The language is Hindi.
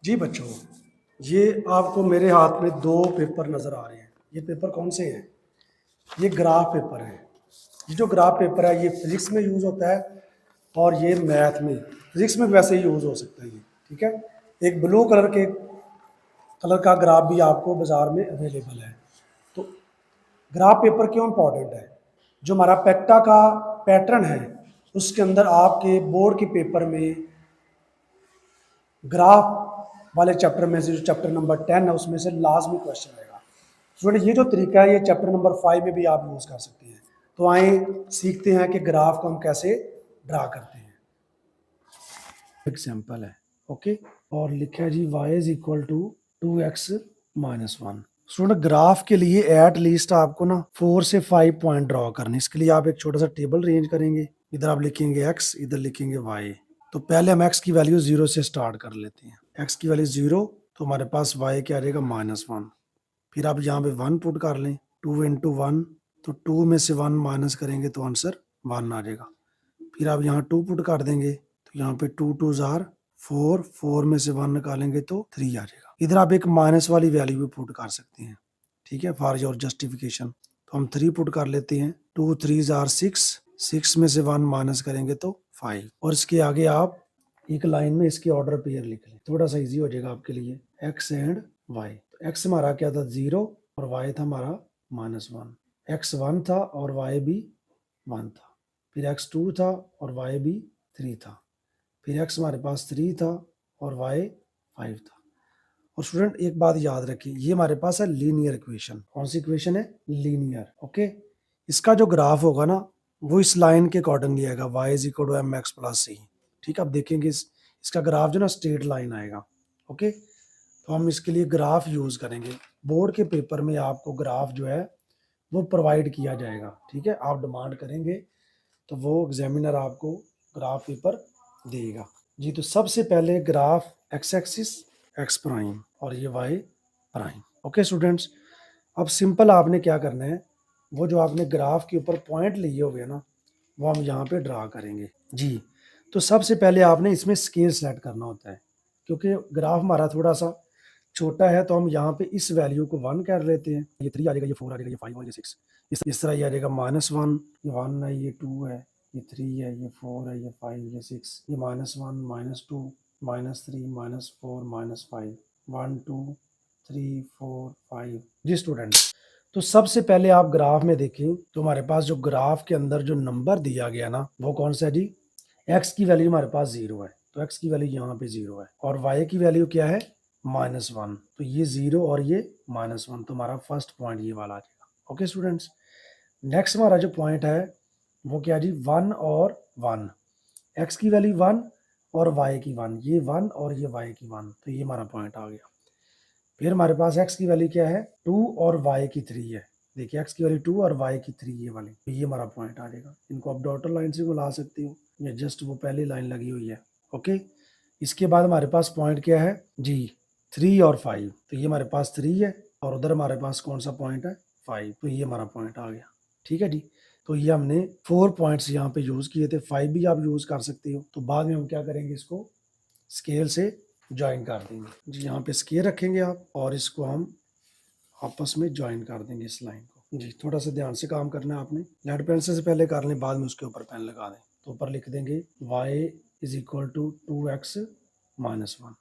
जी बच्चों, ये आपको मेरे हाथ में दो पेपर नज़र आ रहे हैं। ये पेपर कौन से हैं? ये ग्राफ पेपर है। ये जो ग्राफ पेपर है ये फिजिक्स में यूज़ होता है और ये मैथ में, फिजिक्स में वैसे ही यूज़ हो सकता है ये, ठीक है। एक ब्लू कलर का ग्राफ भी आपको बाज़ार में अवेलेबल है। तो ग्राफ पेपर क्यों इम्पोर्टेंट है? जो हमारा पेक्टा का पैटर्न है उसके अंदर आपके बोर्ड के पेपर में ग्राफ वाले चैप्टर में से जो चैप्टर नंबर 10 है उसमें से लाजमी क्वेश्चन आएगा। स्टूडेंट ये जो तरीका है ये चैप्टर नंबर 5 में भी आप यूज़ कर सकते हैं। तो आए सीखते हैं कि ग्राफ को हम कैसे ड्रा करते हैं। एग्जाम्पल है, ओके, और लिखा है जी y is equal to 2x minus 1। Student graph के लिए एट लीस्ट आपको ना 4 से 5 पॉइंट ड्रॉ करने। इसके लिए आप एक छोटा सा टेबल रेंज करेंगे। इधर आप लिखेंगे x, इधर लिखेंगे y। तो पहले हम x की वैल्यू 0 से स्टार्ट कर लेते हैं। x की वैल्यू 0, तो हमारे पास y क्या आ जाएगा -1। फिर आप यहाँ पे 1 पुट कर लें। 2 इंटू 1, तो 2 में से 1 माइनस करेंगे तो आंसर 1 आ जाएगा। फिर आप यहाँ 2 पुट कर देंगे तो यहाँ पे 2 2 जार 4, 4 में से 1 निकालेंगे तो 3 आ जाएगा। इधर आप एक माइनस वाली वैल्यू भी पुट कर सकते हैं, ठीक है, फॉर योर जस्टिफिकेशन। तो हम 3 पुट कर लेते हैं। 2 3 जार 6, 6 में से 1 माइनस करेंगे तो 5। और इसके आगे आप एक लाइन में इसके ऑर्डर पेयर लिख लें, थोड़ा सा इजी हो जाएगा आपके लिए। x and y। तो x हमारा क्या था 0 और y था हमारा -1। x 1 था और y भी 1 था। फिर x 2 था और y भी 3 था। फिर x हमारे पास 3 था और y 5 था। और स्टूडेंट एक बात याद रखिए, ये हमारे पास है लीनियर इक्वेशन। कौन सी इक्वेशन है? Linear, okay. इसका जो ग्राफ होगा ना वो इस लाइन के अकॉर्डिंगली आएगा, y is equal to M X plus C. ठीक है, आप देखेंगे इसका ग्राफ जो ना स्ट्रेट लाइन आएगा, ओके। तो हम इसके लिए ग्राफ यूज करेंगे। बोर्ड के पेपर में आपको ग्राफ जो है वो प्रोवाइड किया जाएगा, ठीक है। आप डिमांड करेंगे तो वो एग्जामिनर आपको ग्राफ पेपर देगा जी। तो सबसे पहले graph x axis ex prime और ये वाई प्राइम, ओके स्टूडेंट्स। अब सिंपल आपने क्या करना है, वो जो आपने ग्राफ के ऊपर पॉइंट लिए हुए हैं ना वो हम यहाँ पे ड्रा करेंगे जी। तो सबसे पहले आपने इसमें स्केल सेलेक्ट करना होता है, क्योंकि ग्राफ हमारा थोड़ा सा छोटा है। तो हम यहाँ पे इस वैल्यू को 1 कर लेते हैं। ये 3 आ जाएगा, ये 4 आ जाएगा, ये 5 और ये 6। इस तरह ये आ जाएगा -1, ये 1 है, ये 2 है, ये 3 है, ये 4 है, ये 5, ये 6, ये -1 -2 -3 -4 -5, 1 2 3 4 5 जी स्टूडेंट। तो सबसे पहले आप ग्राफ में देखें तो हमारे पास जो ग्राफ के अंदर जो नंबर दिया गया ना वो कौन सा है जी? x की वैल्यू हमारे पास 0 है, तो x की वैल्यू यहाँ पे 0 है। और y की वैल्यू क्या है? -1। तो ये 0 और ये -1, तो हमारा फर्स्ट पॉइंट ये वाला आ जाएगा, ओके स्टूडेंट्स। नेक्स्ट हमारा जो पॉइंट है वो क्या जी? 1 और 1। x की वैल्यू 1 और y की 1, ये 1 और ये y की 1, तो ये हमारा पॉइंट आ गया। फिर हमारे पास x की वैल्यू क्या है? 2 और y की 3 है। देखिए x की वैल्यू 2 और y की 3 ये वाली, तो ये हमारा पॉइंट आ जाएगा। इनको आप डॉटर लाइन से बुला सकते हो या जस्ट वो पहली लाइन लगी हुई है, ओके। इसके बाद हमारे पास पॉइंट क्या है जी? 3 और 5, तो ये हमारे पास 3 है और उधर हमारे पास कौन सा पॉइंट है? 5, तो ये हमारा पॉइंट आ गया, ठीक है जी। तो ये हमने 4 पॉइंट्स यहाँ पे यूज किए थे, 5 भी आप यूज कर सकते हो। तो बाद में हम क्या करेंगे, इसको स्केल से ज्वाइन कर देंगे जी। यहाँ पे स्केल रखेंगे आप और इसको हम आपस में ज्वाइन कर देंगे इस लाइन को जी। थोड़ा सा ध्यान से काम करना है आपने, लेड पेंसिल से पहले कर लें, बाद में उसके ऊपर पेन लगा दें। तो ऊपर लिख देंगे y is equal to 2x -1।